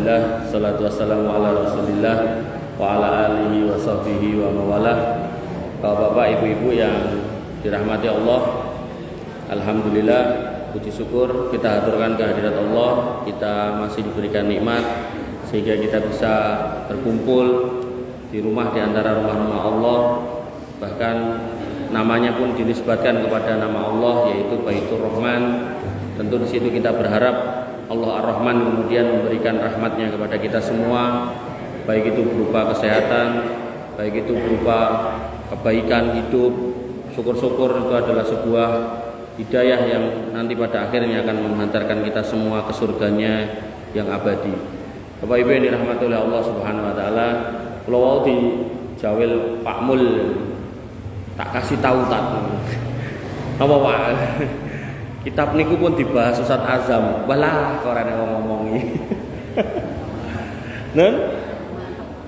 Alhamdulillah, salatu wassalamu ala Rasulillah wa ala alihi wa sahbihi wa mawalah. Bapak-bapak, ibu-ibu yang dirahmati Allah, alhamdulillah, puji syukur kita haturkan kehadirat Allah. Kita masih diberikan nikmat sehingga kita bisa berkumpul di rumah di antara rumah-rumah Allah. Bahkan namanya pun dinisbatkan kepada nama Allah, yaitu Baitur Rahman. Tentu di situ kita berharap Allah Ar-Rahman kemudian memberikan rahmatnya kepada kita semua, baik itu berupa kesehatan, baik itu berupa kebaikan hidup. Syukur-syukur itu adalah sebuah hidayah yang nanti pada akhirnya akan menghantarkan kita semua ke surganya yang abadi. Bapak Ibu yang dirahmati oleh Allah Subhanahu wa taala, kula wau di jawil Pak Mul tak kasih tahu tak. Apa Pak? Kitab niku pun dibahas Ustaz Azam. Walah kok ora ngomongi. Nen?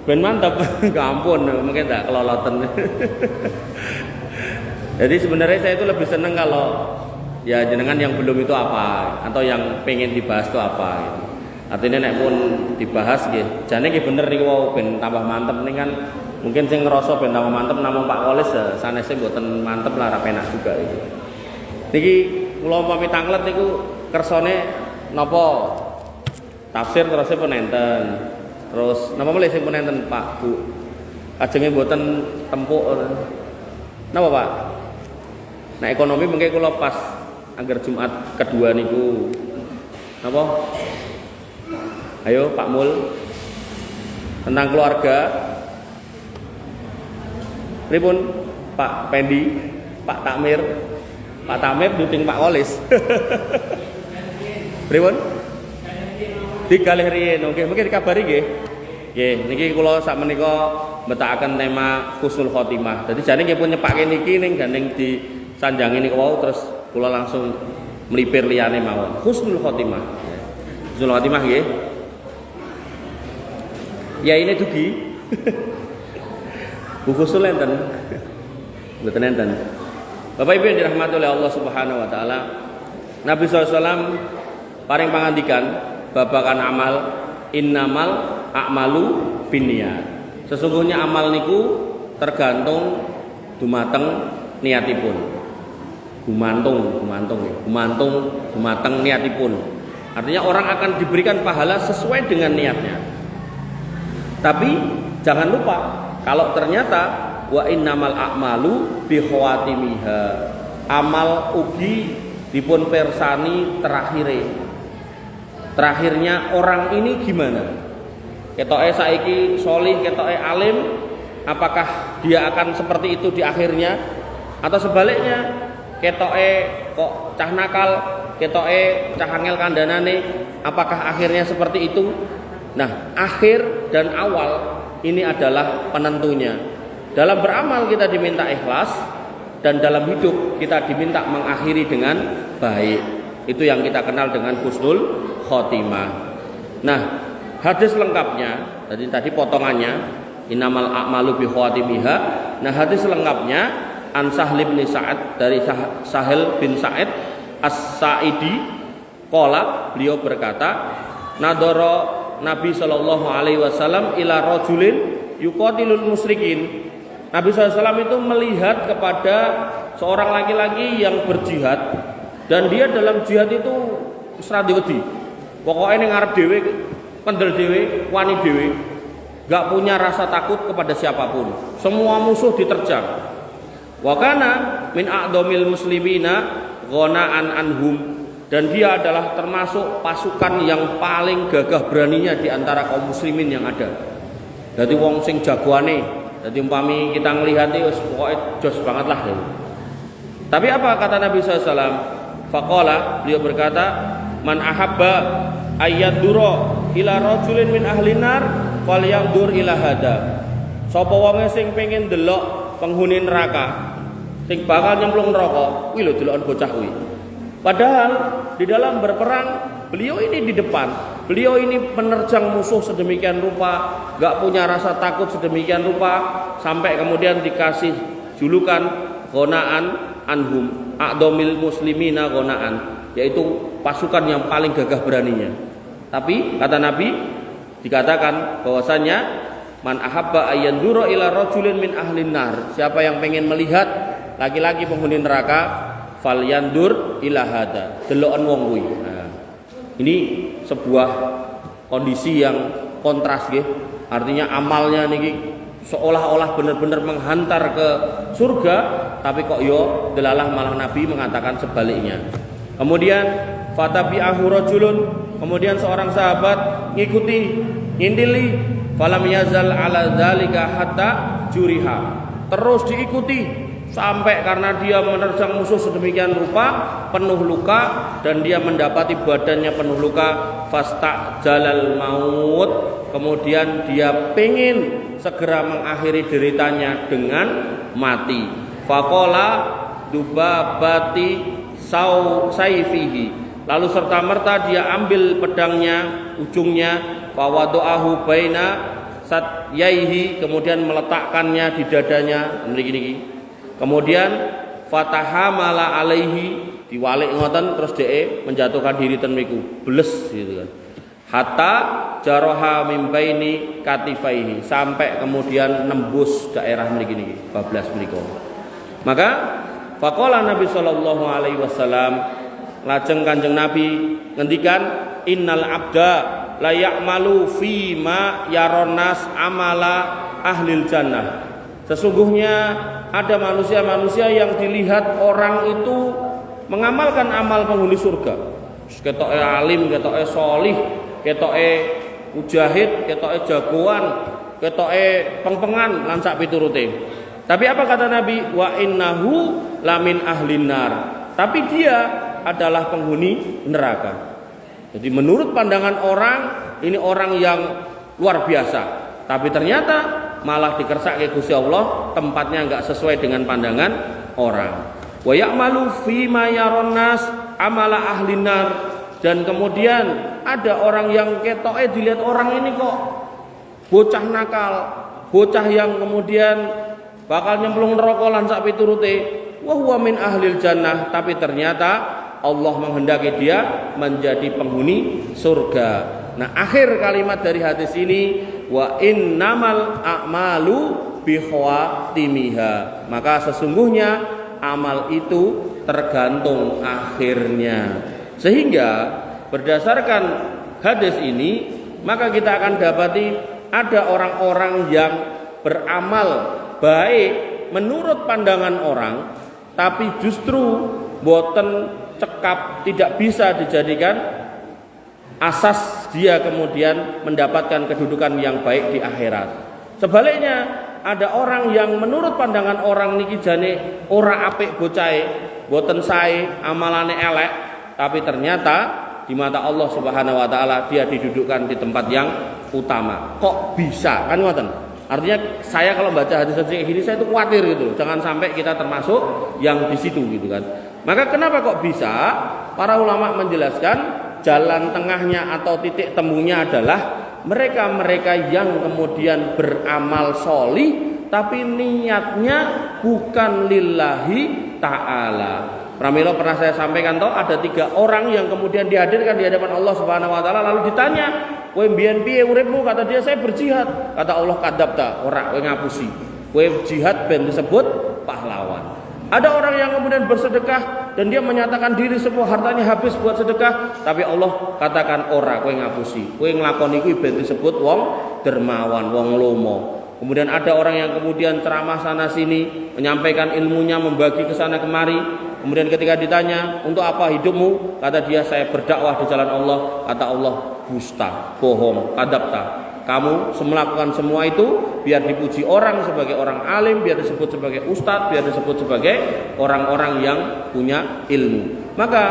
Ben mantap, gampun mungkin tak keloloten. Jadi sebenarnya saya itu lebih seneng kalau ya jenengan yang belum itu apa atau yang pengen dibahas itu apa gitu. Artinya nek pun dibahas nggih, jane nggih bener niku wau ben tambah mantep ning kan mungkin sing ngerasa ben tambah mantep namung Pak Kolis sanese mboten mantep lah ra penak juga itu. Niki kula umpami tanglet niku kersane napa? Tafsir terus pun enten. Terus napa melih sing pun enten Pak Bu? Ajenge mboten tempuk. Napa Pak? Nah ekonomi mengke kula pas angger Jumat kedua niku. Napa? Ayo Pak Mul. Tentang keluarga. Pripun Pak Pendi, Pak Takmir. Pak Tamir duting Pak Kolis. Pripun? Digalih riyen. Oke, mungkin dikabari nggih. Nggih, niki kula sakmenika mbetakaken tema husnul khotimah. Dadi jane nggih pun nyepake niki ning gandeng disanjangi niku wau terus kula langsung mlipir liyane mawon. Husnul khotimah. Husnul khotimah nggih. Ya ini dugi. Buku sul enten. Mboten enten. Bapak Ibu yang dirahmati oleh Allah Subhanahu wa taala, Nabi SAW paring pangandikan babakan amal, innamal a'malu binniyat. Sesungguhnya amal niku tergantung dumateng niatipun. Gumantung niatipun. Artinya orang akan diberikan pahala sesuai dengan niatnya. Tapi jangan lupa kalau ternyata wa innamal a'malu bi khawatimiha. Amal ugi dipun persani terakhirnya orang ini gimana? Ketoke saiki sholih, ketoke alim, apakah dia akan seperti itu di akhirnya? Atau sebaliknya, ketoke kok cah nakal, ketoke cah angel kandhanane, apakah akhirnya seperti itu? Nah, akhir dan awal ini adalah penentunya. Dalam beramal kita diminta ikhlas, dan dalam hidup kita diminta mengakhiri dengan baik. Itu yang kita kenal dengan husnul khotimah. Nah, hadis lengkapnya tadi potongannya innamal a'malu bi khawatimiha. Nah, hadis lengkapnya an Sahl bin Sa'ad, dari Sahel bin Sa'id As-Sa'idi qala, beliau berkata, nadara Nabi sallallahu alaihi wasallam ila rajulin yuqatilul musyrikin. Nabi SAW itu melihat kepada seorang laki-laki yang berjihad, dan dia dalam jihad itu seradi wedi. Pokoknya ini ngarep dewe, pendel dewe, wani dewe, gak punya rasa takut kepada siapapun. Semua musuh diterjang. Wa kana min a'dhamil muslimina ghana'an anhum, dan dia adalah termasuk pasukan yang paling gagah beraninya di antara kaum muslimin yang ada. Jadi wong sing jagoane. Jadi umpami kita ngelihat itu pokoknya jos banget lah. Tapi apa kata Nabi SAW? Faqala, beliau berkata, man ahabba ayyadura ila rajulin min ahlinar nar falyandur ila hada. Sapa wonge sing pengin delok penghuni neraka, sing bakal nyemplung neraka, kuwi lho delokan bocah kuwi. Padahal di dalam berperang beliau ini di depan. Beliau ini penerjang musuh sedemikian rupa, gak punya rasa takut sedemikian rupa, sampai kemudian dikasih julukan ghana'an anhum, a'dhamil muslimina ghana'an, yaitu pasukan yang paling gagah beraninya. Tapi kata Nabi, Dikatakan bahwasanya man ahabba ayyandura ila rajulin min ahlin nar, siapa yang pengen melihat laki-laki penghuni neraka, falyandur ila hada, deloken wong kuwi. Nah, ini sebuah kondisi yang kontras nggih. Artinya amalnya niki seolah-olah benar-benar menghantar ke surga, tapi kok yo delalah malah Nabi mengatakan sebaliknya. Kemudian fatabi'ahu rajulun, kemudian seorang sahabat ngikuti, ngintili, falam yazal ala dzalika hatta juriha. Terus diikuti sampai karena dia menerjang musuh sedemikian rupa, penuh luka, dan dia mendapati badannya penuh luka, fasta'jalal maut, kemudian dia pengen segera mengakhiri deritanya dengan mati. Faqala dubabati saifihi, lalu serta merta dia ambil pedangnya, ujungnya, fawadu'ahu baina satyaihi, kemudian meletakkannya di dadanya niki. Kemudian fatahamala alaihi, diwalik ngoten terus dhek menjatuhkan diri ten niku, bles gitu kan. Hatta jaroha mimbaini katifaihi, sampai kemudian nembus daerah niki bablas menika. Maka faqala Nabi sallallahu alaihi wasallam, lajeng Kanjeng Nabi ngendikan, innal abda la ya'malu fi ma yaronas amala ahlil jannah. Sesungguhnya ada manusia-manusia yang dilihat orang itu mengamalkan amal penghuni surga. Ketoke alim, ketoke solih, ketoke mujahid, ketoke jagoan, ketoke pengpengan lan sak piturute. Tapi apa kata Nabi? Wa innahu lamin ahlin nar. Tapi dia adalah penghuni neraka. Jadi menurut pandangan orang, ini orang yang luar biasa. Tapi ternyata malah dikersake Gusti Allah, tempatnya enggak sesuai dengan pandangan orang. Wa ya'malu fi ma yaron nas amala ahlin nar. Dan kemudian ada orang yang ketoke dilihat orang ini kok bocah nakal, bocah yang kemudian bakal nyemplung neraka lan sak piturute, wa huwa min ahlil jannah, tapi ternyata Allah menghendaki dia menjadi penghuni surga. Nah, akhir kalimat dari hadis ini, wa innamal a'malu bikhawatimiha, maka sesungguhnya amal itu tergantung akhirnya. Sehingga berdasarkan hadis ini, maka kita akan dapati ada orang-orang yang beramal baik menurut pandangan orang, tapi justru boten cekap, tidak bisa dijadikan asas dia kemudian mendapatkan kedudukan yang baik di akhirat. Sebaliknya ada orang yang menurut pandangan orang niki jane ora apik bocahe, boten sae, amalane elek, tapi ternyata di mata Allah Subhanahu wa taala dia didudukkan di tempat yang utama. Kok bisa? Kan ngoten. Artinya saya kalau baca hadis-hadis kayak gini saya itu khawatir gitu. Jangan sampai kita termasuk yang di situ gitu kan. Maka kenapa kok bisa? Para ulama menjelaskan jalan tengahnya atau titik temunya adalah mereka-mereka yang kemudian beramal sholih tapi niatnya bukan lillahi ta'ala. Pramila pernah saya sampaikan toh, ada 3 orang yang kemudian dihadirkan di hadapan Allah Subhanahu wa taala, lalu ditanya, "Kowe mbiyen piye uripmu?" Kata dia, "Saya berjihad." Kata Allah, "Kadzabta, ora, kowe ngapusi. Kowe jihad ben disebut pahlawan." Ada orang yang kemudian bersedekah dan dia menyatakan diri semua hartanya habis buat sedekah, tapi Allah katakan, "Ora, kowe ngapusi. Kowe nglakoni kuwi ben disebut wong dermawan, wong lomo." Kemudian ada orang yang kemudian ceramah sana sini, menyampaikan ilmunya, membagi ke sana kemari. Kemudian ketika ditanya, "Untuk apa hidupmu?" Kata dia, "Saya berdakwah di jalan Allah." Kata Allah, "Dusta, bohong, kadzabta. Kamu melakukan semua itu biar dipuji orang sebagai orang alim, biar disebut sebagai ustadz, biar disebut sebagai orang-orang yang punya ilmu." Maka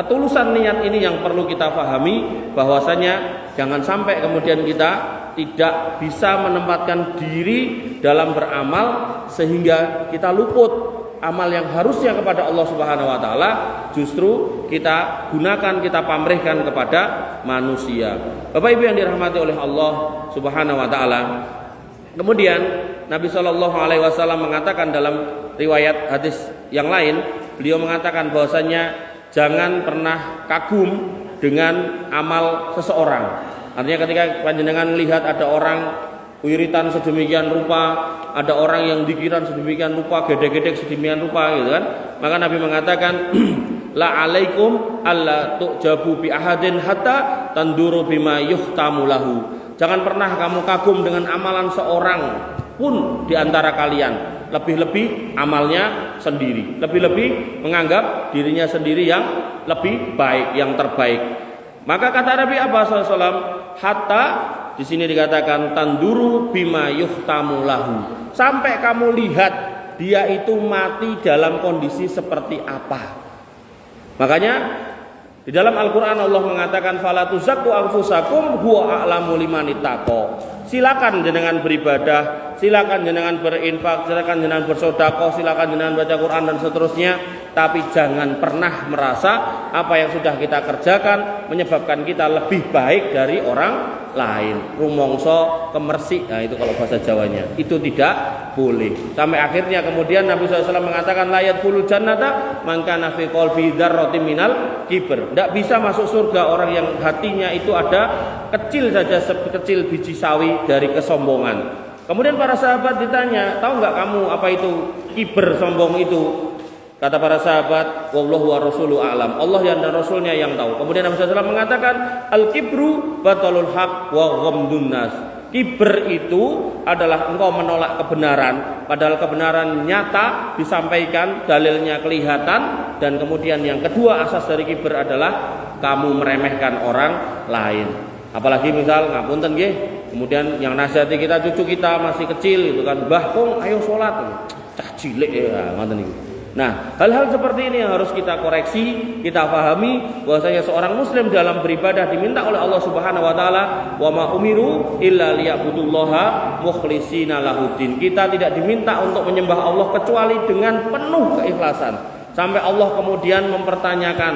ketulusan niat ini yang perlu kita pahami, bahwasanya jangan sampai kemudian kita tidak bisa menempatkan diri dalam beramal sehingga kita luput amal yang harusnya kepada Allah Subhanahu wa taala, justru kita gunakan, kita pamrihkan kepada manusia. Bapak Ibu yang dirahmati oleh Allah Subhanahu wa taala. Kemudian Nabi Shallallahu alaihi wasallam mengatakan dalam riwayat hadis yang lain, beliau mengatakan bahwasanya jangan pernah kagum dengan amal seseorang. Artinya ketika panjenengan lihat ada orang wiritan sedemikian rupa, ada orang yang dikiran sedemikian rupa, gedek-gedek sedemikian rupa gitu kan. Maka Nabi mengatakan la alaikum alla tu'jabu bi ahadin hatta tanduru bima yuhtamu lahu. Jangan pernah kamu kagum dengan amalan seorang pun di antara kalian, lebih-lebih amalnya sendiri, lebih-lebih menganggap dirinya sendiri yang lebih baik, yang terbaik. Maka kata Nabi SAW, hatta di sini dikatakan tanduru bima yuhtamu lahu, sampai kamu lihat dia itu mati dalam kondisi seperti apa. Makanya di dalam Al-Quran Allah mengatakan fala tuzakku anfusakum huwa a'lamu liman ittaqa. Silakan jenengan beribadah, silakan jenengan berinfak, silakan jenengan bersedekah, silakan jenengan baca Quran dan seterusnya, tapi jangan pernah merasa apa yang sudah kita kerjakan menyebabkan kita lebih baik dari orang lain. Rumongso kemersik, nah itu kalau bahasa Jawanya, itu tidak boleh. Sampai akhirnya kemudian Nabi SAW mengatakan layat kulul jannata mangka nafi qalbi dzarratin minal kibr. Tidak bisa masuk surga orang yang hatinya itu ada kecil saja sekecil biji sawi dari kesombongan. Kemudian para sahabat ditanya, tahu nggak kamu apa itu kiber, sombong itu? Kata para sahabat, wallahu wa rasulu a'lam. Allah dan Rasulnya yang tahu. Kemudian Nabi SAW mengatakan, al-kibru batalul haq wa ghamdun nas. Kiber itu adalah engkau menolak kebenaran, padahal kebenaran nyata disampaikan, dalilnya kelihatan. Dan kemudian yang kedua asas dari kiber adalah kamu meremehkan orang lain. Apalagi misal ngapunten nggih, kemudian yang nasihati kita cucu kita masih kecil gitu kan, "Mbah kong ayo salat." Cah cilik ya, ngoten niku. Nah, hal-hal seperti ini yang harus kita koreksi, kita pahami bahwasanya seorang muslim dalam beribadah diminta oleh Allah Subhanahu wa taala, "Wa ma umiru illa liya'budullaha mukhlishina lahuddin." Kita tidak diminta untuk menyembah Allah kecuali dengan penuh keikhlasan. Sampai Allah kemudian mempertanyakan,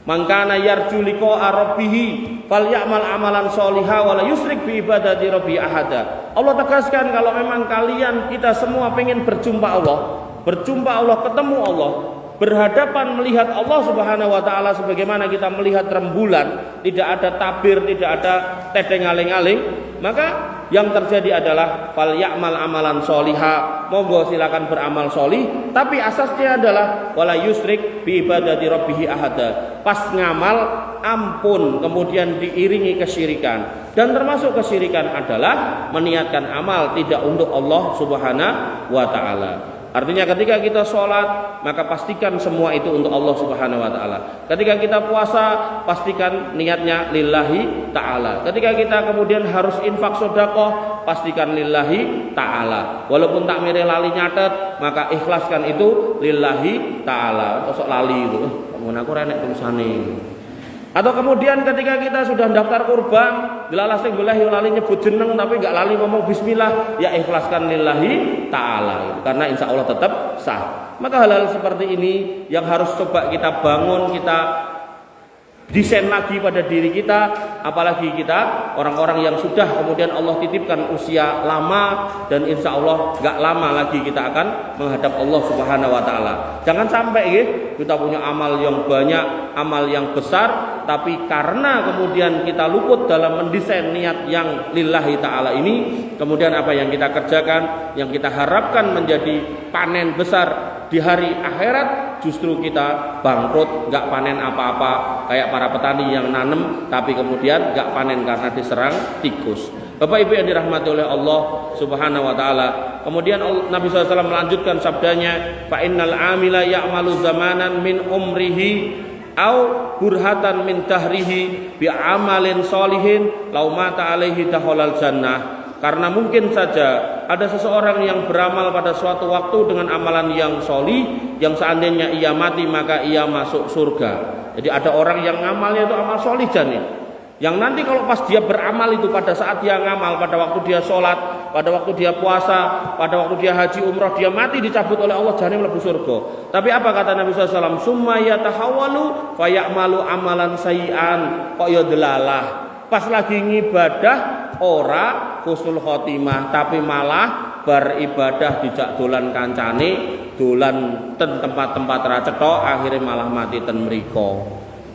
"Mangkana yarju liqa'a rabbih falyamal amalan sholiha wa la yusyrik bi ibadati rabbi ahada." Allah tegaskan kalau memang kalian kita semua pengen berjumpa Allah, ketemu Allah, berhadapan melihat Allah Subhanahu wa taala sebagaimana kita melihat rembulan, tidak ada tabir, tidak ada tedeng aling-aling, maka yang terjadi adalah fal ya'mal amalan sholiha, monggo silakan beramal sholih, tapi asasnya adalah wala yusyrik bi ibadati rabbih ahada. Pas ngamal ampun kemudian diiringi kesyirikan, dan termasuk kesyirikan adalah meniatkan amal tidak untuk Allah Subhanahu wa taala. Artinya ketika kita sholat, maka pastikan semua itu untuk Allah Subhanahu wa taala. Ketika kita puasa, pastikan niatnya lillahi ta'ala. Ketika kita kemudian harus infak sedekah, pastikan lillahi ta'ala. Walaupun tak mere lali nyatet, maka ikhlaskan itu lillahi ta'ala. Kok lali itu, mun aku renek tulisane. Atau kemudian ketika kita sudah daftar kurban, gelalas sing boleh yo lali nyebut jeneng tapi enggak lali ngomong bismillah, ya ikhlaskan lillahi ta'ala. Karena insya Allah tetap sah. Maka hal-hal seperti ini yang harus coba kita bangun, kita desain lagi pada diri kita, apalagi kita orang-orang yang sudah kemudian Allah titipkan usia lama, dan insya Allah gak lama lagi kita akan menghadap Allah Subhanahu wa taala. Jangan sampai kita punya amal yang banyak, amal yang besar, tapi karena kemudian kita luput dalam mendesain niat yang lillahi ta'ala ini, kemudian apa yang kita kerjakan, yang kita harapkan menjadi panen besar di hari akhirat, justru kita bangkrut, gak panen apa-apa, kayak para petani yang nanem tapi kemudian gak panen karena diserang tikus. Bapak Ibu yang dirahmati oleh Allah Subhanahu wa taala. Kemudian Nabi SAW melanjutkan sabdanya, "Fa innal amila ya'malu zamanan min umrihi au burhatan min dahrihi bi amalin sholihin law mata alaihi dakhalal jannah." Karena mungkin saja ada seseorang yang beramal pada suatu waktu dengan amalan yang sholih, yang seandainya ia mati maka ia masuk surga. Jadi ada orang yang ngamalnya itu amal sholih jani, yang nanti kalau pas dia beramal itu, pada saat dia ngamal, pada waktu dia sholat, pada waktu dia puasa, pada waktu dia haji umroh, dia mati dicabut oleh Allah jani mlebu surga. Tapi apa kata Nabi SAW? "Summa yatahawalu fayamalu amalan sayyi'an." Kok ya delalah, pas lagi ngibadah ora husnul khotimah, tapi malah beribadah dijak dolan kancane, dolan ten tempat-tempat ra cetok, akhirnya malah mati ten mriko.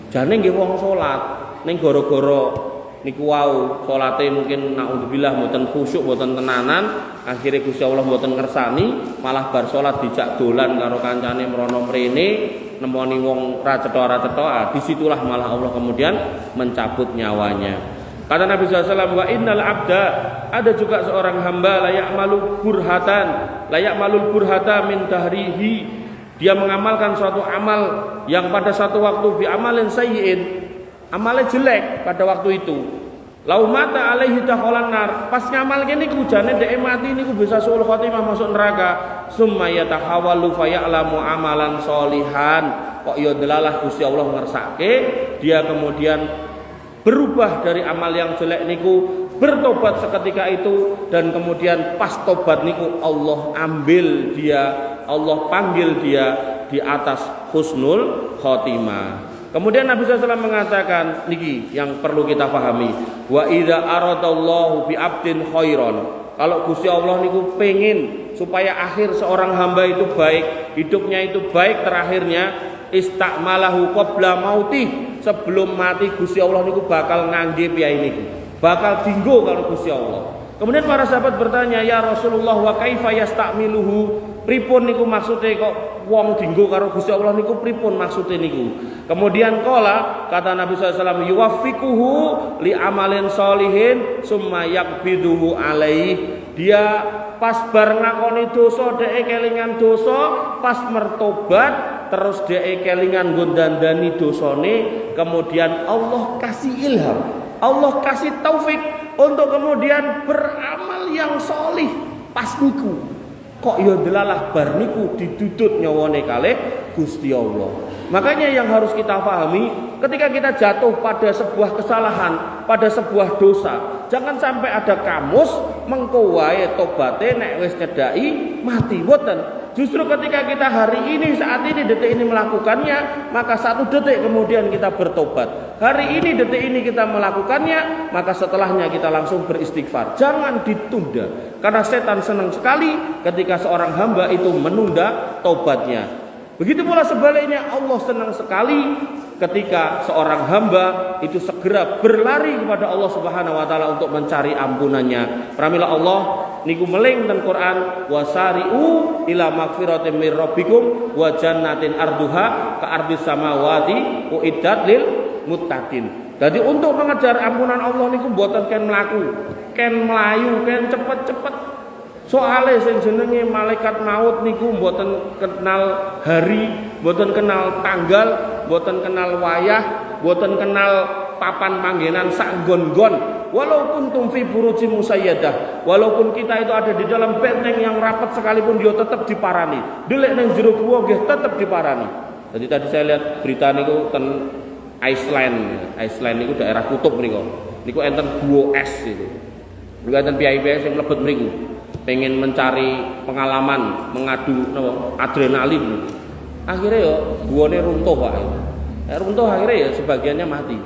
Jane nggih wong salat ning gara-gara niku wau salate mungkin naudzubillah mboten khusyuk, mboten tenanan, akhire Gusti Allah mboten ngersani, malah bar salat dijak dolan karo kancane mrono mrene, nemoni wong ra cetha-cetha, disitulah malah Allah kemudian mencabut nyawanya. Kata Nabi SAW, wa innal abda, ada juga seorang hamba layak malu burhata min dahrihi, dia mengamalkan suatu amal yang pada satu waktu bi amalin sayyi'in, amalnya jelek pada waktu itu. Lau mata alaihi dakhalan nar, pas ngamal kene niku jane dhek mati niku bisa suul khotimah masuk neraka. Summa yatahawalu faya'lamu amalan sholihan, kok ya delalah Gusti Allah ngersake dia kemudian berubah dari amal yang jelek niku, bertobat seketika itu, dan kemudian pas tobat niku Allah ambil dia, Allah panggil dia di atas husnul khotimah. Kemudian Nabi SAW mengatakan niki yang perlu kita pahami, wa idza aradallahu bi abdin khairan, kalau Gusti Allah niku pengen supaya akhir seorang hamba itu baik, hidupnya itu baik terakhirnya, istakmalahu qabla mautih, sebelum mati Gusti Allah niku bakal ngangge piyai niku, bakal dinggo karo Gusti Allah. Kemudian para sahabat bertanya, ya Rasulullah, wa kaifa yastakmiluhu, pripun niku maksude kok wong dinggo karo Gusti Allah niku pripun maksude niku? Kemudian kata Nabi SAW, yuwaffiquhu li amalin sholihin summa yakbiduhu alaih, dia pas bar ngakoni dosa dhek kelingan dosa, pas mertobat terus dhek kelingan gondandani dosane, kemudian Allah kasih ilham, Allah kasih taufik untuk kemudian beramal yang sholih pas niku. Kok ya delalah bar niku didudut nyawane kalih Gusti Allah. Makanya yang harus kita pahami, ketika kita jatuh pada sebuah kesalahan, pada sebuah dosa, jangan sampai ada kamus mengko wae tobaté nek wis nyedaki mati, mboten. Justru ketika kita hari ini, saat ini, detik ini melakukannya, maka satu detik kemudian kita bertobat. Hari ini, detik ini kita melakukannya, maka setelahnya kita langsung beristighfar. Jangan ditunda, karena setan senang sekali ketika seorang hamba itu menunda tobatnya. Begitu pula sebaliknya, Allah senang sekali ketika seorang hamba itu segera berlari kepada Allah Subhanahu wa taala untuk mencari ampunannya. Pramila Allah niku meling ten Quran, wasari'u ila magfiratin mir rabbikum wa jannatin arduha ka ardis samawati uiddat lil muttaqin. Jadi untuk mengejar ampunan Allah niku mboten ken mlaku, ken mlayu, ken cepet-cepet. Soale sing jenenge malaikat maut niku mboten kenal hari, mboten kenal tanggal, mboten kenal wayah, mboten kenal papan panggenan sak nggon-nggon. Walaupun tumfi buruji musayyadah, walaupun kita itu ada di dalam benteng yang rapat sekalipun, dia tetap diparani. Delek nang jero guwa nggih tetap diparani. Jadi tadi saya lihat berita niku ten Iceland niku daerah kutub niku. Niku enten guwa es itu. Niku enten piyai-piyai sing mlebet mriku. Pengen mencari pengalaman, mengadu adrenalin. Akhirnya ya guwane runtuh Pak. Runtuh akhirnya ya sebagiannya mati.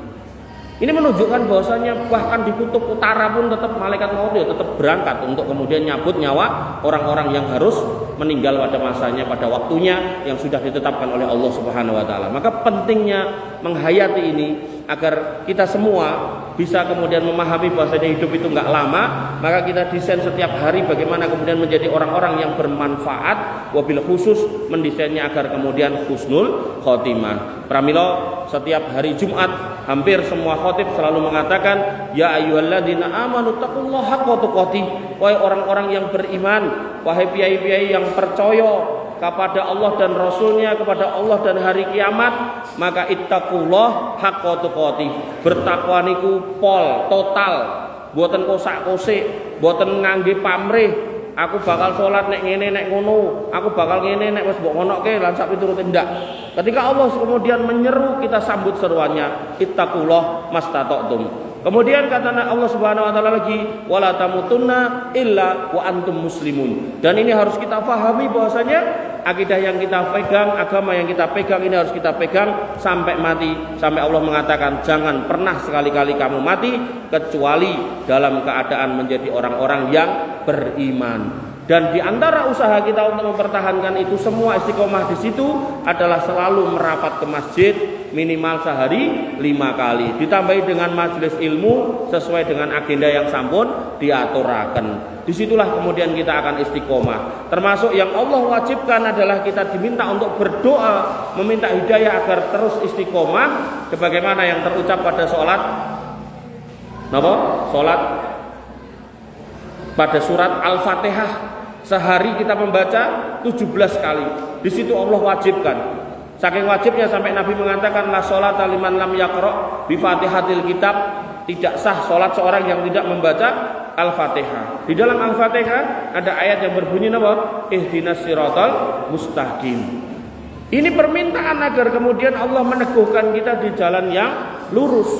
Ini menunjukkan bahwasanya bahkan di kutub utara pun tetap malaikat maut ya tetap berangkat untuk kemudian nyabut nyawa orang-orang yang harus meninggal pada masanya, pada waktunya yang sudah ditetapkan oleh Allah Subhanahu wa taala. Maka pentingnya menghayati ini agar kita semua bisa kemudian memahami bahwasanya hidup itu enggak lama, maka kita desain setiap hari bagaimana kemudian menjadi orang-orang yang bermanfaat, wabil khusus mendesainnya agar kemudian husnul khotimah. Pramila setiap hari Jumat hampir semua khotib selalu mengatakan, ya ayyuhalladzina amanu taqullaha haqqa tuqatih, wahai orang-orang yang beriman, wahai piyai-piyai yang percaya kepada Allah dan Rasulnya, kepada Allah dan hari kiamat, maka ittaqullah haqqa tuqatih, bertakwa niku pol total, boten kosak-kosik, boten ngangge pamrih. Aku bakal sholat nek ngene nek ngono, aku bakal ngene nek wis mbok ngonoke lan sak piturute ndak. Ketika Allah kemudian menyeru, kita sambut seruannya, ittaqullah mastata'tum. Kemudian kata Allah Subhanahu wa taala lagi, wala tamutunna illa wa antum muslimun. Dan ini harus kita pahami bahwasanya akidah yang kita pegang, agama yang kita pegang ini harus kita pegang sampai mati. Sampai Allah mengatakan, jangan pernah sekali-kali kamu mati kecuali dalam keadaan menjadi orang-orang yang beriman. Dan di antara usaha kita untuk mempertahankan itu semua, istiqomah di situ adalah selalu merapat ke masjid minimal sehari 5 kali. Ditambahi dengan majelis ilmu sesuai dengan agenda yang sampun diaturaken. Disitulah kemudian kita akan istiqomah. Termasuk yang Allah wajibkan adalah kita diminta untuk berdoa, meminta hidayah agar terus istiqomah, sebagaimana yang terucap pada sholat pada surat Al-Fatihah. Sehari kita membaca 17 kali. Di situ Allah wajibkan. Saking wajibnya sampai Nabi mengatakan la sholata liman lam yaqra bi Fatihatil kitab. Tidak sah sholat seorang yang tidak membaca Al-Fatihah. Di dalam Al-Fatihah ada ayat yang berbunyi apa? Ihdinas siratal mustaqim. Ini permintaan agar kemudian Allah meneguhkan kita di jalan yang lurus.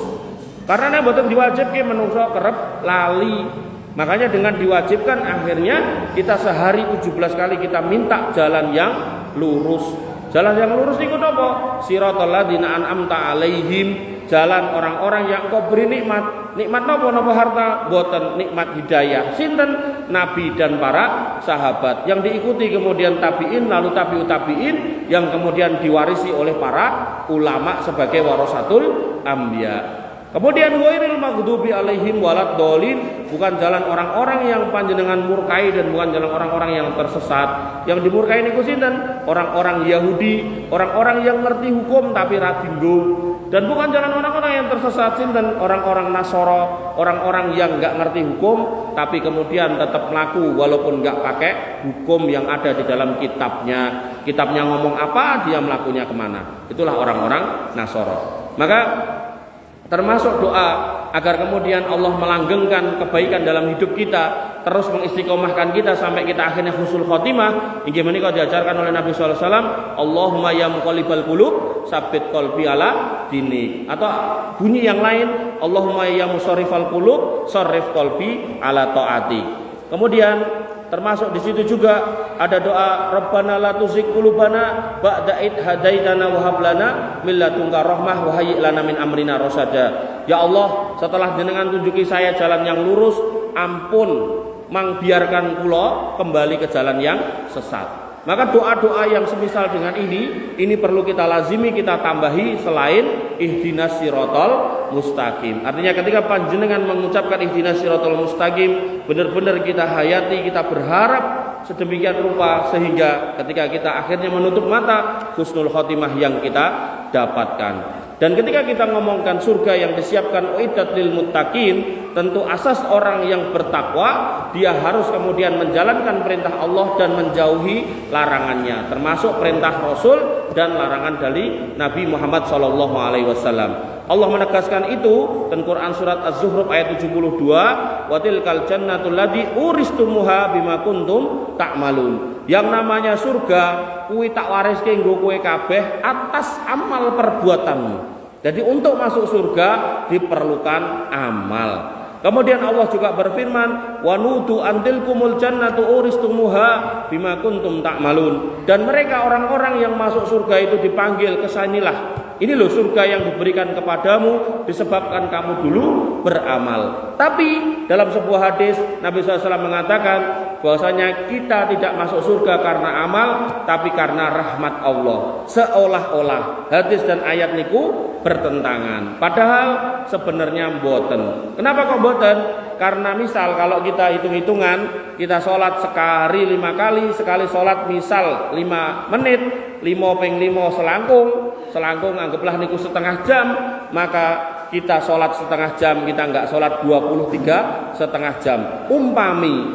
Karena nek boten diwajibke menungso kerep lali. Makanya dengan diwajibkan akhirnya kita sehari 17 kali kita minta jalan yang lurus. Jalan yang lurus niku napa? Siratal ladzina an'amta alaihim, jalan orang-orang yang Engkau beri nikmat. Nikmat napa? Napa harta? Boten nikmat hidayah. Sinten? Nabi dan para sahabat. Yang diikuti kemudian tabi'in, lalu tabi'ut tabi'in, yang kemudian diwarisi oleh para ulama sebagai warasatul anbiya. Kemudian ghairil maghdubi alaihim waladdallin, bukan jalan orang-orang yang panjenengan murkai dan bukan jalan orang-orang yang tersesat. Yang dimurkai niku sinten? Orang-orang Yahudi, orang-orang yang ngerti hukum tapi ra dienggo. Dan bukan jalan orang-orang yang tersesat sinten? Orang-orang Nasara, orang-orang yang enggak ngerti hukum tapi kemudian tetap melaku walaupun enggak pakai hukum yang ada di dalam kitabnya. Kitabnya ngomong apa, dia melakunya kemana. Itulah orang-orang Nasara. Maka termasuk doa agar kemudian Allah melanggengkan kebaikan dalam hidup kita, terus mengistiqomahkan kita sampai kita akhirnya husnul khotimah. Inggih menika diajarkan oleh Nabi sallallahu alaihi wasallam, Allahumma ya muqallibal qulub, tsabbit qalbi ala dinik. Atau bunyi yang lain, Allahumma ya musarrifal qulub, sharrif qalbi ala taati. Kemudian termasuk di situ juga ada doa Rabbana la tuzigh qulubana ba'da id hadaitana wa hab lana min ladunka rahmah wa hayyi lana min amrina rasada. Ya Allah, setelah jenengan tunjuki saya jalan yang lurus, ampun mangbiarkan kula kembali ke jalan yang sesat. Maka doa-doa yang semisal dengan ini perlu kita lazimi, kita tambahi selain ihdinas siratal mustaqim. Artinya ketika panjenengan mengucapkan ihdinas siratal mustaqim, benar-benar kita hayati, kita berharap sedemikian rupa sehingga ketika kita akhirnya menutup mata, husnul khotimah yang kita dapatkan. Dan ketika kita ngomongkan surga yang disiapkan uiddat lil muttaqin, tentu asas orang yang bertakwa dia harus kemudian menjalankan perintah Allah dan menjauhi larangannya, termasuk perintah Rasul dan larangan dari Nabi Muhammad SAW. Allah menegaskan itu dalam Quran surat Az-Zukhruf ayat 72, wa tilkal jannatul ladzi uristumuha bima kuntum ta'malun. Yang namanya surga kuwi tak wariske nggo kowe kabeh atas amal perbuatanmu. Jadi untuk masuk surga diperlukan amal. Kemudian Allah juga berfirman, wa nudu antilkumul jannatu uristumuha bima kuntum ta'malun. Dan mereka orang-orang yang masuk surga itu dipanggil, kesanilah. Ini loh surga yang diberikan kepadamu disebabkan kamu dulu beramal. Tapi dalam sebuah hadis Nabi SAW mengatakan bahwasanya kita tidak masuk surga karena amal, tapi karena rahmat Allah. Seolah-olah hadis dan ayat niku bertentangan. Padahal sebenarnya mboten. Kenapa kok mboten? Karena misal kalau kita hitung-hitungan, kita sholat sekali 5 kali, sekali sholat misal 5 menit, 5 ping 5 selangkung anggaplah niku setengah jam, maka kita sholat setengah jam, kita enggak sholat 23 setengah jam. Umpami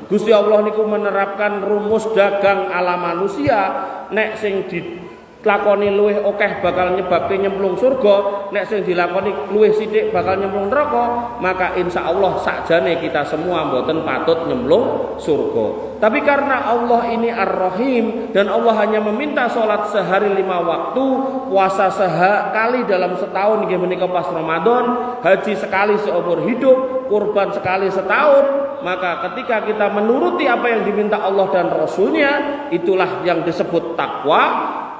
Gusti Allah niku menerapkan rumus dagang ala manusia, nek sing dilakoni luwih akeh bakal nyebabke nyemplung surga, nek sing dilakoni luwih sithik bakal nyemplung neraka, maka insya Allah sakjane kita semua mboten patut nyemplung surga. Tapi karena Allah ini Ar-Rahim dan Allah hanya meminta sholat sehari 5 waktu, puasa sekali dalam setahun nggih menika pas Ramadan, haji sekali seumur hidup, kurban sekali setahun, maka ketika kita menuruti apa yang diminta Allah dan Rasulnya, itulah yang disebut takwa.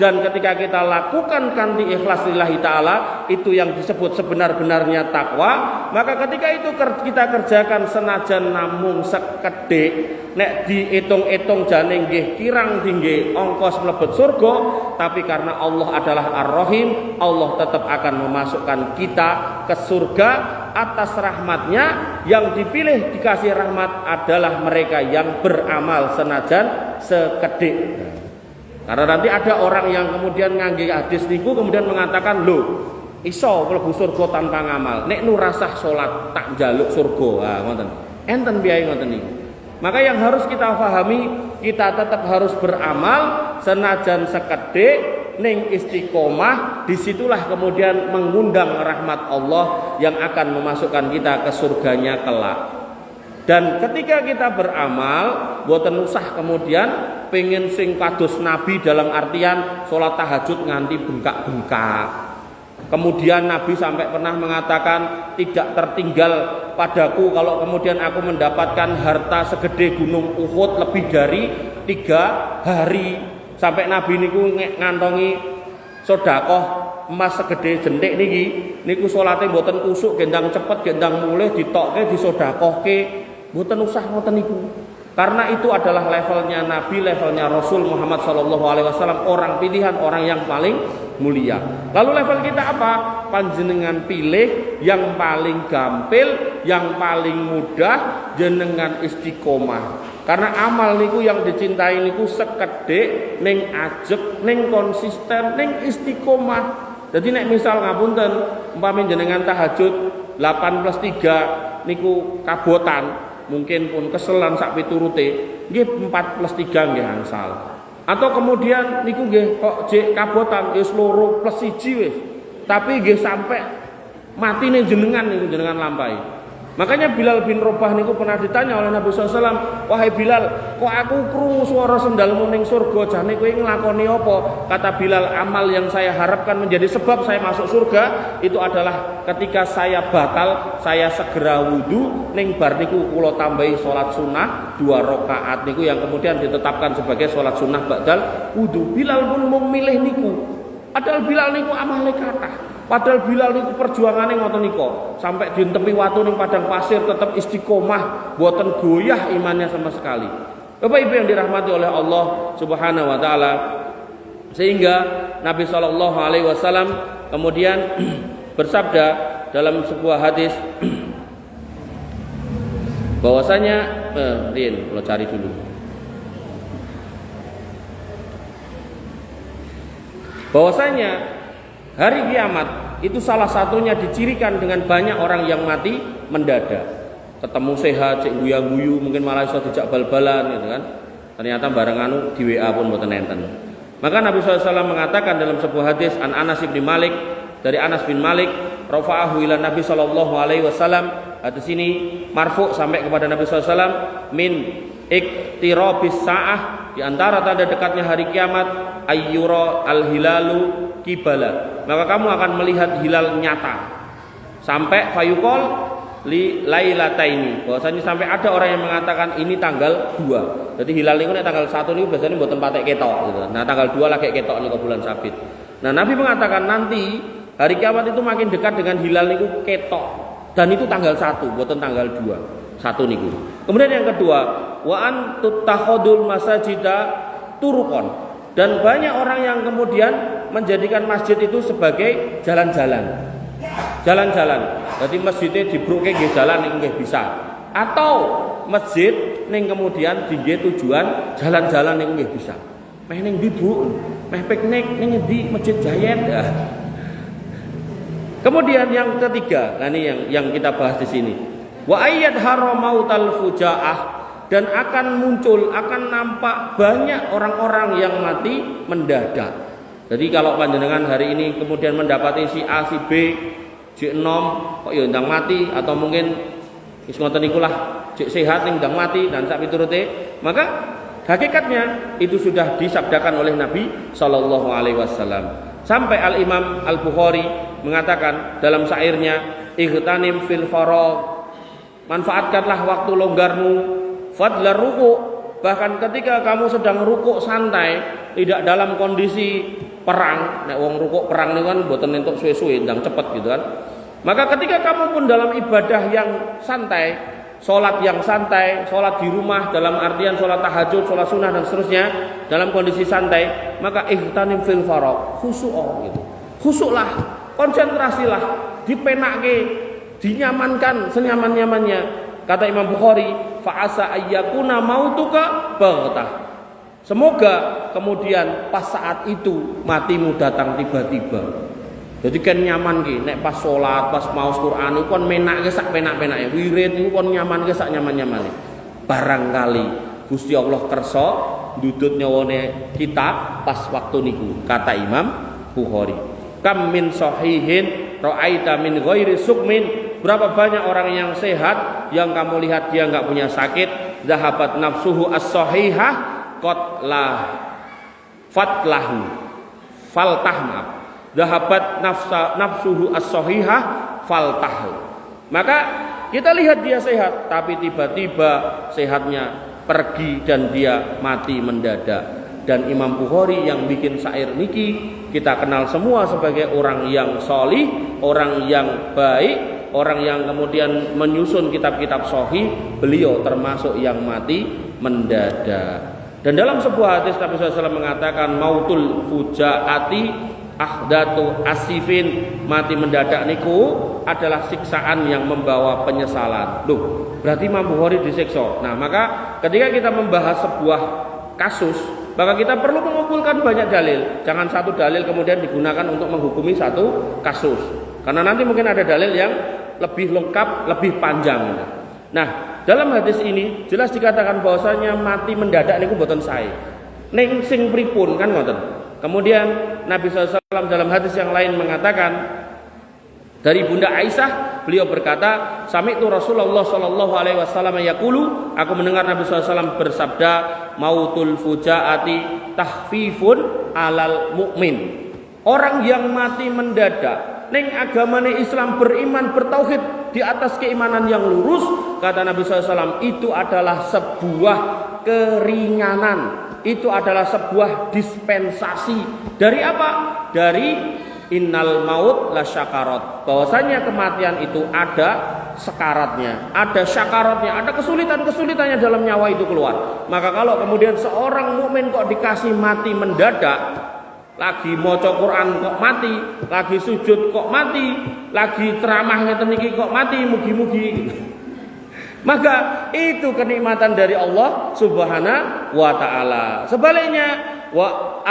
dan ketika kita lakukan kanthi ikhlas lillahi ta'ala, itu yang disebut sebenar-benarnya takwa. Maka ketika itu kita kerjakan senajan namung sekedhik, nek diitung-itung jane nggih kirang tinggi ongkos mlebet surga, tapi karena Allah adalah Ar-Rahim, Allah tetap akan memasukkan kita ke surga atas rahmatnya. Yang dipilih dikasih rahmat adalah mereka yang beramal senajan sekedhik. Karena nanti ada orang yang kemudian ngangge hadis niku kemudian mengatakan, lho iso mlebu surga tanpa ngamal, nek nu rasah salat tak njaluk surga. Ah ngoten. Enten biaya ngoten niku. Maka yang harus kita pahami, kita tetap harus beramal senajan sekedhik ning istiqomah, disitulah kemudian mengundang rahmat Allah yang akan memasukkan kita ke surganya kelak. Dan ketika kita beramal, boten usah kemudian pengen sing kados Nabi dalam artian sholat tahajud nganti bengkak-bengkak. Kemudian Nabi sampai pernah mengatakan, tidak tertinggal padaku kalau kemudian aku mendapatkan harta segede gunung Uhud lebih dari 3 hari. Sampai Nabi niku ngantongi sedekah emas segede jentik niki, niku salate mboten kusuk, gendang cepet, gendang mulih, ditokke, disedekahke, mboten usah ngoten niku. Karena itu adalah levelnya Nabi, levelnya Rasul Muhammad SAW, orang pilihan, orang yang paling mulia. Lalu level kita apa? Panjenengan pilih yang paling gampil, yang paling mudah, jenengan istiqomah. Karena amal niku yang dicintai niku sekedhik, ning ajeg, ning konsisten, ning istiqomah. Jadi nek misal ngapunten, umpami jenengan tahajud 8+3 niku kabotan, mungkin pun keselan sak piturute, nggih 4+3 nggih angsal. Atau kemudian niku nggih kok jek kabotan wis 2+1 wis. Tapi nggih sampai matine jenengan niku jenengan lampahi. Makanya Bilal bin Rabah niku pernah ditanya oleh Nabi SAW, wahai Bilal, kok aku krungu swara sendalmu ning surga, jane kowe nglakoni apa? Kata Bilal, amal yang saya harapkan menjadi sebab saya masuk surga itu adalah ketika saya batal, saya segera wudu, ning bar niku kula tambahi salat sunnah 2 rakaat niku yang kemudian ditetapkan sebagai salat sunnah ba'dal wudu. Bilal pun mau milih niku. Padahal Bilal niku amale kathah. Padahal Bilal niku perjuangannya ngoten niku, sampai di tepi watu ning padang pasir tetap istiqomah, boten goyah imannya sama sekali. Bapak Ibu yang dirahmati oleh Allah Subhanahu wa taala. Sehingga Nabi sallallahu alaihi wasallam kemudian bersabda dalam sebuah hadis bahwasanya kalau cari dulu. Bahwasanya hari kiamat itu salah satunya dicirikan dengan banyak orang yang mati mendadak. Ketemu sehat, cek guyang-guyu, mungkin malah iso dijak bal-balan gitu kan. Ternyata barang anu di WA pun mboten enten. Maka Nabi SAW mengatakan dalam sebuah hadis an Anas bin Malik, dari Anas bin Malik, rafa'ahu ila Nabi sallallahu alaihi wasallam. Hadis ini marfu sampai kepada Nabi SAW, min iktirabis sa'ah, di antara tanda dekatnya hari kiamat, ayyura al-hilalu kibala, maka kamu akan melihat hilal nyata. Sampai fayuqol li lailataini, bahwasanya sampai ada orang yang mengatakan ini tanggal 2. Jadi hilal niku nek tanggal 1 niku biasanya mboten patek ketok gitu. Nah tanggal 2 lagi ketok niku bulan sabit. Nah Nabi mengatakan nanti hari kiamat itu makin dekat dengan hilal niku ketok, dan itu tanggal 1 mboten tanggal 2. 1 niku. Kemudian yang kedua, wa an tuttakhadul masajida turqon, dan banyak orang yang kemudian menjadikan masjid itu sebagai jalan-jalan. Jalan-jalan. Jadi masjidnya dibruke nggih jalan niku nggih bisa. Atau masjid ning kemudian dingge tujuan jalan-jalan niku nggih bisa. Meh ning ndi Bu? Meh piknik ning ndi Masjid Jayet. Ya. Kemudian yang ketiga, nah ini yang kita bahas di sini. Wa ayyad haramautal fujaah, dan akan muncul, akan nampak banyak orang-orang yang mati mendadak. Jadi kalau panjenengan hari ini kemudian mendapati si A, si B, si enom kok ya ndang mati, atau mungkin wis ngoten niku lah, cek sehat ning ndang mati dan sak piturute, maka hakikatnya itu sudah disabdakan oleh Nabi sallallahu alaihi wasallam. Sampai Al-Imam Al-Bukhari mengatakan dalam syairnya, ightanim fil faragh, manfaatkanlah waktu longgarmu, fadlar ruku', bahkan ketika kamu sedang rukuk santai, tidak dalam kondisi perang, nek wong rukuk perang niku kan mboten entuk suwe-suwe ndang cepet gitu kan. Maka ketika kamu pun dalam ibadah yang santai, sholat yang santai, sholat di rumah dalam artian sholat tahajud, sholat sunnah dan seterusnya dalam kondisi santai, maka ihtanim fil faraq, khusyuk gitu. Khusyuklah, konsentrasilah, dipenake, dinyamankan senyaman-nyamannya. Kata Imam Bukhari, fa'asa ayyakuna mautuka baghtah. Semoga kemudian pas saat itu matimu datang tiba-tiba. Jadi kan nyaman ki, nek pas sholat, pas maos Quran iku kon menake sak penak-penake. Wirid iku kon nyaman ke sak nyaman-nyamane. Barangkali Gusti Allah kersa ndudut nyawane kita pas waktu niku, kata Imam Bukhari. Kam min sahihin ra'aita min ghairi sukmin. Berapa banyak orang yang sehat yang kamu lihat dia enggak punya sakit, zahabat nafsuhu as-sahihah qatlah fatlahu faltahma. Zahabat nafsuhu as-sahihah faltahu. Maka kita lihat dia sehat, tapi tiba-tiba sehatnya pergi dan dia mati mendadak. Dan Imam Bukhari yang bikin syair niki kita kenal semua sebagai orang yang sholih, orang yang baik, orang yang kemudian menyusun kitab-kitab sahih. Beliau termasuk yang mati mendadak. Dan dalam sebuah hadis Nabi SAW mengatakan mautul fujaati akhdatu asifin, mati mendadak niku adalah siksaan yang membawa penyesalan. Loh, berarti Imam Bukhari disiksa. Nah, maka ketika kita membahas sebuah kasus, maka kita perlu mengumpulkan banyak dalil. Jangan satu dalil kemudian digunakan untuk menghukumi satu kasus. Karena nanti mungkin ada dalil yang lebih lengkap, lebih panjang. Nah, dalam hadis ini jelas dikatakan bahwasanya mati mendadak niku mboten sae. Ning sing pripun kan ngoten. Kemudian Nabi SAW dalam hadis yang lain mengatakan dari Bunda Aisyah, beliau berkata, sami'tu Rasulullah sallallahu alaihi wasallam yaqulu, aku mendengar Nabi SAW bersabda, mautul fujaati tahfifun alal mukmin. Orang yang mati mendadak ning agamane Islam, beriman, bertauhid di atas keimanan yang lurus, kata Nabi SAW, itu adalah sebuah keringanan. Itu adalah sebuah dispensasi. Dari apa? Dari innal maut la syakarat. Bahwasanya kematian itu ada sekaratnya, ada syakaratnya, ada kesulitan-kesulitannya dalam nyawa itu keluar. Maka kalau kemudian seorang mukmin kok dikasih mati mendadak, lagi maca Quran kok mati, lagi sujud kok mati, lagi ceramah ngeten iki kok mati, mugi-mugi. Maka itu kenikmatan dari Allah Subhanahu wa taala. Sebaliknya wa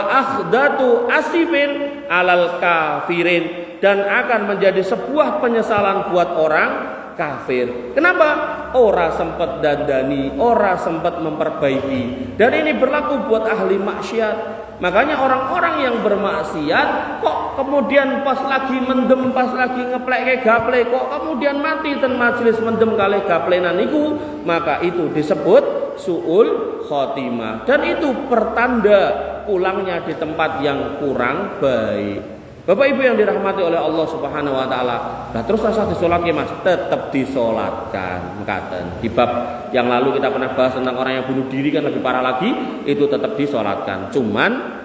akhdatu asifin alal kafirin, dan akan menjadi sebuah penyesalan buat orang kafir. Kenapa? Ora sempat dandani, ora sempat memperbaiki. Dan ini berlaku buat ahli maksiat. Makanya orang-orang yang bermaksiat kok kemudian pas lagi mendem, pas lagi ngeplek gaple, kok kemudian mati ten majelis mendem kali gaplenan niku, maka itu disebut suul khotimah. Dan itu pertanda pulangnya di tempat yang kurang baik. Bapak Ibu yang dirahmati oleh Allah Subhanahu wa taala. Nah, terus rasa disolatke Mas, tetap disolatkan. Mekaten. Di bab yang lalu kita pernah bahas tentang orang yang bunuh diri, kan lebih parah lagi, itu tetap disolatkan. Cuman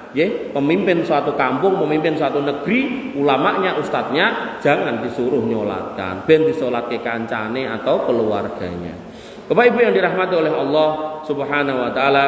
pemimpin suatu kampung, pemimpin suatu negeri, ulamanya, ustadznya jangan disuruh nyolatkan, ben disolatke kancane atau keluarganya. Bapak Ibu yang dirahmati oleh Allah Subhanahu wa taala.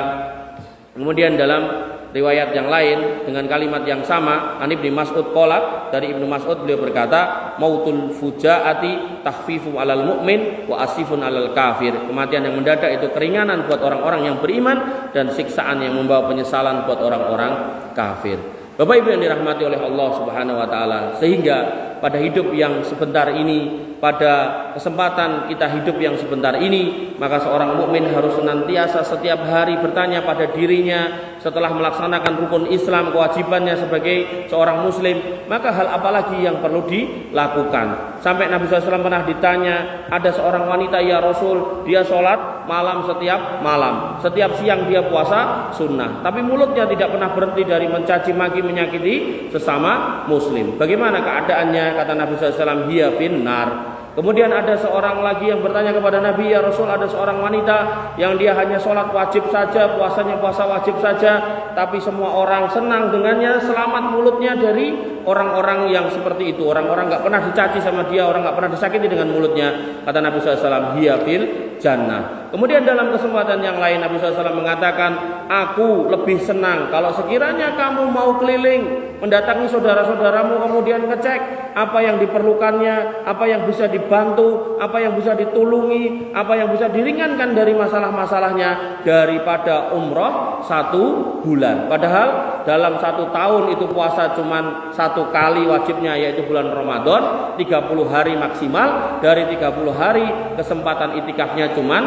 Kemudian dalam riwayat yang lain dengan kalimat yang sama, An Ibnu Mas'ud qala, dari Ibnu Mas'ud beliau berkata, mautul fujaati tahfifu alal mu'min wa asifun alal kafir. Kematian yang mendadak itu keringanan buat orang-orang yang beriman dan siksaan yang membawa penyesalan buat orang-orang kafir. Bapak Ibu yang dirahmati oleh Allah Subhanahu wa taala, sehingga pada hidup yang sebentar ini, pada kesempatan kita hidup yang sebentar ini, maka seorang mukmin harus senantiasa setiap hari bertanya pada dirinya setelah melaksanakan rukun Islam, kewajibannya sebagai seorang muslim, maka hal apa lagi yang perlu dilakukan. Sampai Nabi SAW pernah ditanya, ada seorang wanita, ya Rasul, dia sholat malam setiap malam, setiap siang dia puasa sunnah, tapi mulutnya tidak pernah berhenti dari mencaci maki, menyakiti sesama muslim. Bagaimana keadaannya? Kata Nabi SAW, hiya finnar, Kemudian ada seorang lagi yang bertanya kepada Nabi, ya Rasul, ada seorang wanita yang dia hanya sholat wajib saja, puasanya puasa wajib saja, tapi semua orang senang dengannya, selamat mulutnya dari orang-orang yang seperti itu. Orang-orang gak pernah dicaci sama dia, orang gak pernah disakiti dengan mulutnya. Kata Nabi SAW, hiya fil jannah. Kemudian dalam kesempatan yang lain Nabi SAW mengatakan, aku lebih senang kalau sekiranya kamu mau keliling mendatangi saudara-saudaramu, kemudian ngecek apa yang diperlukannya, apa yang bisa dibantu, apa yang bisa ditulungi, apa yang bisa diringankan dari masalah-masalahnya, daripada umroh 1 bulan. Padahal dalam 1 tahun itu puasa cuman 1 kali wajibnya, yaitu bulan Ramadan, 30 hari maksimal. Dari 30 hari kesempatan itikafnya cuman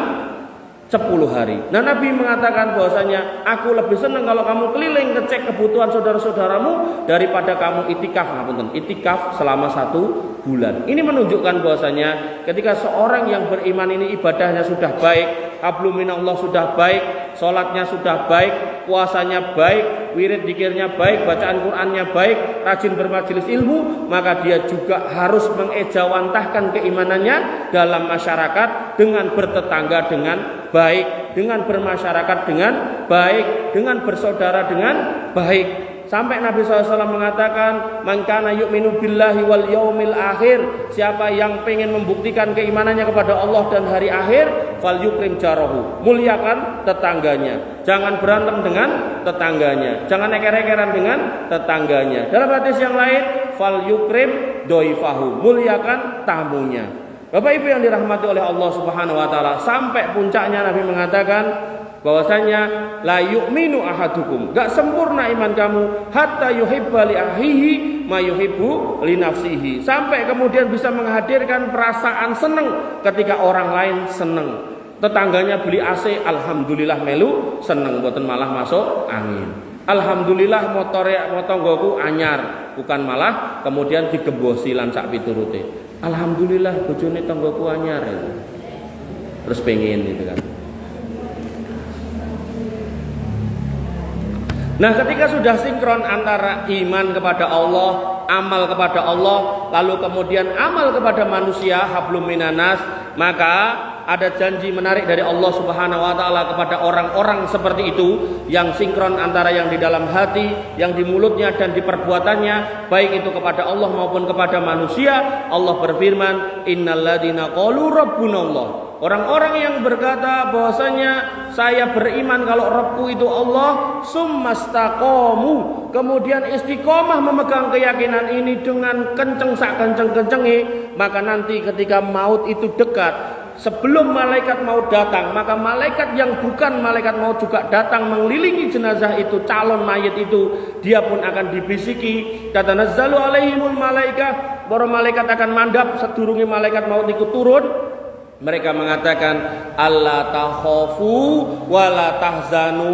10 hari. Nah, Nabi mengatakan bahwasanya aku lebih senang kalau kamu keliling ngecek kebutuhan saudara-saudaramu daripada kamu itikaf selama 1 bulan. Ini menunjukkan bahwasanya ketika seorang yang beriman ini ibadahnya sudah baik, hablum minallah sudah baik, sholatnya sudah baik, puasanya baik, wirid dzikirnya baik, bacaan Qur'annya baik, rajin bermajelis ilmu, maka dia juga harus mengejawantahkan keimanannya dalam masyarakat dengan bertetangga dengan baik, dengan bermasyarakat dengan baik, dengan bersaudara dengan baik. Sampai Nabi SAW mengatakan, man kana yu'minu billahi wal yaumil akhir, siapa yang pengen membuktikan keimanannya kepada Allah dan hari akhir, fal yukrim jarahu, muliakan tetangganya. Jangan berantem dengan tetangganya, jangan eker-ekeran dengan tetangganya. Dalam hadis yang lain, fal yukrim doifahu, muliakan tamunya. Bapak Ibu yang dirahmati oleh Allah Subhanahu wa taala, sampai puncaknya Nabi mengatakan bahwasanya la yu'minu ahadukum, gak sempurna iman kamu hatta yuhibba li akhihi ma yuhibbu li nafsihi, sampai kemudian bisa menghadirkan perasaan senang ketika orang lain senang. Tetangganya beli AC, alhamdulillah melu seneng, mboten malah masuk angin. Alhamdulillah motonggoku anyar, bukan malah kemudian digembosi lan sak piturute. Alhamdulillah bojone tanggoku anyar itu. Terus pengen gitu kan. Nah, ketika sudah sinkron antara iman kepada Allah, amal kepada Allah, lalu kemudian amal kepada manusia, hablum minanas, maka ada janji menarik dari Allah Subhanahu wa taala kepada orang-orang seperti itu yang sinkron antara yang di dalam hati, yang di mulutnya dan di perbuatannya, baik itu kepada Allah maupun kepada manusia. Allah berfirman, innalladzina qalu rabbunallah. Orang-orang yang berkata bahwasanya saya beriman kalau Rabbku itu Allah, summastaqamu, kemudian istiqomah memegang keyakinan ini dengan kenceng sak kenceng-kencenge, maka nanti ketika maut itu dekat, sebelum malaikat maut datang, maka malaikat yang bukan malaikat maut juga datang mengelilingi jenazah itu, calon mayit itu, dia pun akan dibisiki, tatanazzalu alaihimul malaikah, para malaikat akan mandap sedurunge malaikat maut itu turun. Mereka mengatakan, alla takhafu wala tahzanu,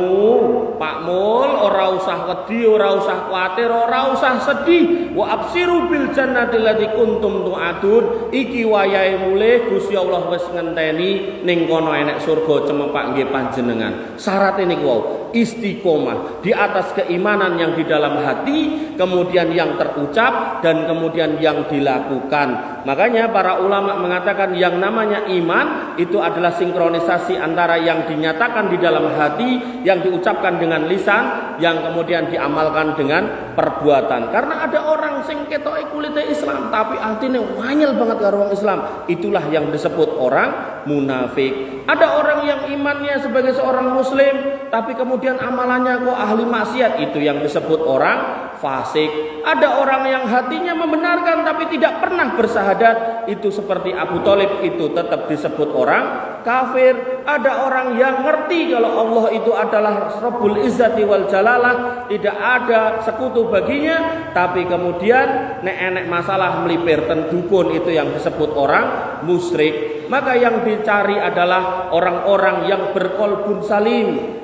Pak Mul ora usah wedi, ora usah kuatir, ora usah sedih, wa absiru bil jannati allati kuntum tu'adun, iki wayahe mulih Gusti Allah wis ngenteni ning kono enek surga cemepak nggih panjenengan. Syarat niku wau, istiqomah di atas keimanan yang di dalam hati, kemudian yang terucap dan kemudian yang dilakukan. Makanya para ulama mengatakan yang namanya iman itu adalah sinkronisasi antara yang dinyatakan di dalam hati, yang diucapkan dengan lisan, yang kemudian diamalkan dengan perbuatan. Karena ada orang sing ketoke kulite Islam tapi atine wanyel banget karo wong Islam, itulah yang disebut orang munafik. Ada orang yang imannya sebagai seorang muslim tapi kemudian amalannya kok ahli maksiat, itu yang disebut orang fasik. Ada orang yang hatinya membenarkan tapi tidak pernah bersahadat, itu seperti Abu Thalib, itu tetap disebut orang kafir. Ada orang yang ngerti kalau Allah itu adalah Rabbul Izzati wal Jalalah, tidak ada sekutu baginya, tapi kemudian nek masalah melipir ten dukun, itu yang disebut orang musyrik. Maka yang dicari adalah orang-orang yang berkolbun salim.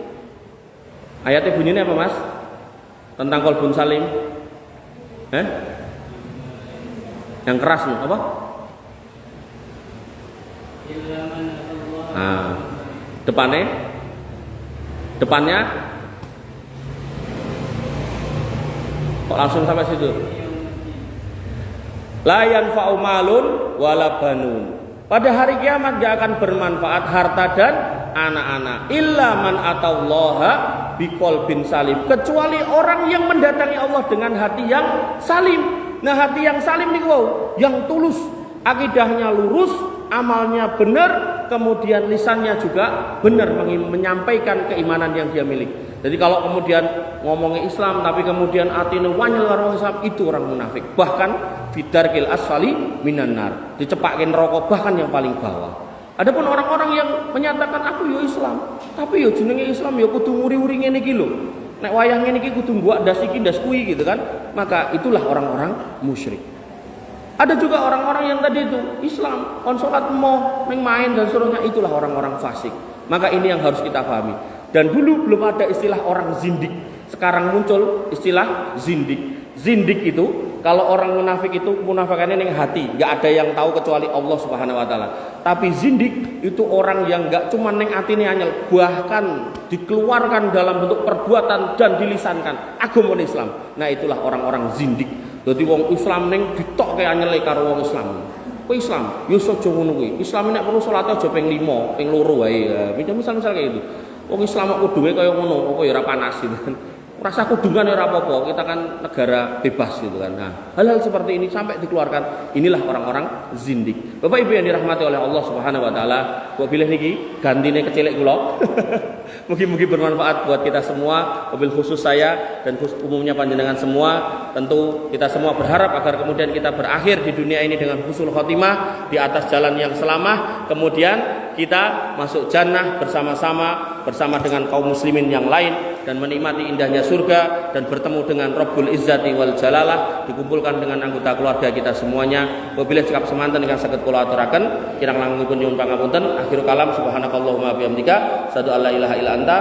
Ayatnya bunyinya apa, Mas? Tentang kolbun salim? Yang keras nih, apa? Nah, depannya kok langsung sampai situ? La yanfa'u malun wala banun. Pada hari kiamat gak akan bermanfaat harta dan anak-anak. Illa man atallaha biqalbin salim. Kecuali orang yang mendatangi Allah dengan hati yang salim. Nah, hati yang salim nih yang tulus, akidahnya lurus, amalnya benar, kemudian lisannya juga benar menyampaikan keimanan yang dia miliki. Jadi kalau kemudian ngomongin Islam tapi kemudian atine wanyel karo Islam, itu orang munafik. Bahkan fidarkil asfali minan nar, dicepakin rokok bahkan yang paling bawah. Adapun orang-orang yang menyatakan aku yo Islam, tapi yo jenenge Islam yo kudu nguri-uri ngene iki lho. Nek wayah ngene iki kudu mbok ndas iki ndas kuwi gitu kan. Maka itulah orang-orang musyrik. Ada juga orang-orang yang tadi itu Islam, on salat moh, main dan seterusnya, itulah orang-orang fasik. Maka ini yang harus kita pahami. Dan dulu belum ada istilah orang zindik. Sekarang muncul istilah zindik. Zindik itu kalau orang munafik itu munafikannya ning hati, nggak ada yang tahu kecuali Allah Subhanahu wa taala. Tapi zindik itu orang yang nggak cuma ning atine anyel, bahkan dikeluarkan dalam bentuk perbuatan dan dilisankan agama Islam. Nah, itulah orang-orang zindik. Dadi wong Islam ning ditokke anyele karo wong Islam. Kowe Islam, yo aja ngono kuwi. Islam nek perlu salat aja ping 5, ping 2 wae. Misal kayak gitu. Wong Islam kok duwe kaya ngono, apa ya ora panas gitu kan. Rasa kudungan ya ora apa-apa, kita kan negara bebas gitu kan. Nah, hal-hal seperti ini sampai dikeluarkan, inilah orang-orang zindik. Bapak Ibu yang dirahmati oleh Allah Subhanahu wa taala, kok pilih niki gantine kecilik kula. Mungkin bermanfaat buat kita semua, mobil khusus saya dan khusus umumnya panjenengan semua. Tentu kita semua berharap agar kemudian kita berakhir di dunia ini dengan husnul khotimah, di atas jalan yang selamah, kemudian kita masuk jannah bersama dengan kaum muslimin yang lain dan menikmati indahnya surga dan bertemu dengan Rabbul Izzati wal Jalalah, dikumpulkan dengan anggota keluarga kita semuanya. Wabillahi cekap semanten ingkang saged kula aturaken, kirang langkungipun nyuwun pangapunten. Akhirul kalam subhanakallahumma bihamdika, asyhadu alla ilaha illa anta,